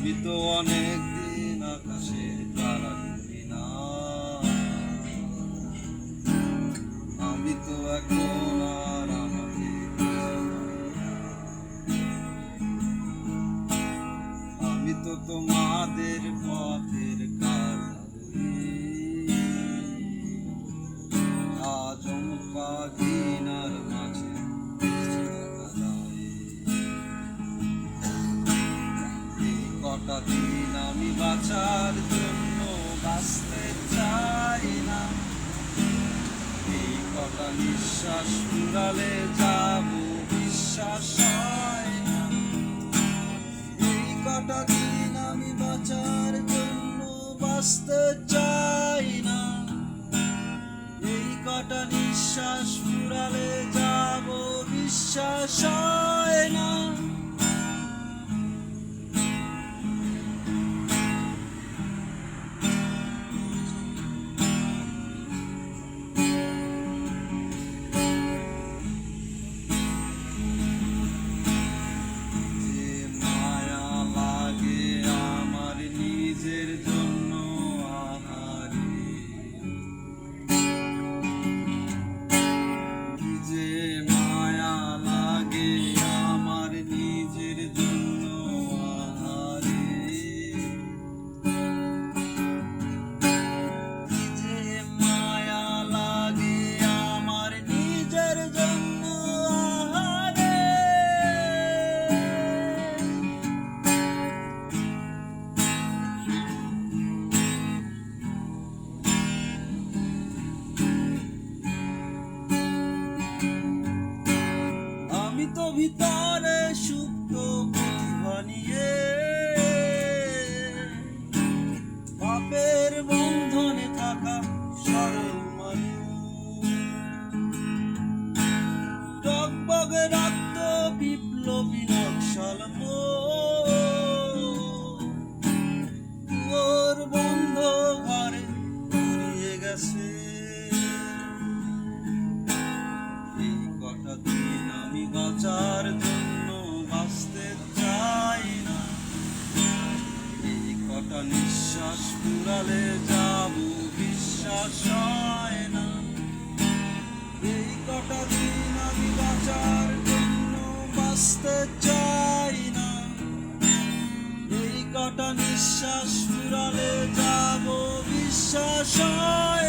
আমি তো অনেক দিন আকাশে তারা দেখি না, আমি তো এখন আর আমাকে আমি তো তোমাদের পথের কারণে আচমকা ঘৃণার মাঝে কটা দিন আমি বাঁচার জন্য বাঁচতে চাই না, এই কটা নিঃশ্বাস ফুরালে যাব বিশ্বাস হয় না। এই কটা দিন আমি বাঁচার জন্য বাঁচতে চাই না, এই কটা নিঃশ্বাস ফুরালে যাব বিশ্বাস হয় না। আমি তো ভিতরে সুপ্ত প্রতিভা নিয়ে পাপের বন্ধনে থাকা সরল মানুষ, টগবগে রক্ত বিপ্লবী নকশাল ওর বন্ধ ঘরে ঘুরিয়ে গেছে। এই কটা দিন আমি বাঁচার জন্য বাঁচতে চাই না, এই কটা নিঃশ্বাস ফুরালে যাব বিশ্বাস হয় না। এই কটা দিন আমি বাঁচার জন্য বাঁচতে চাই না, এই কটা নিঃশ্বাস ফুরালে যাব বিশ্বাস হয়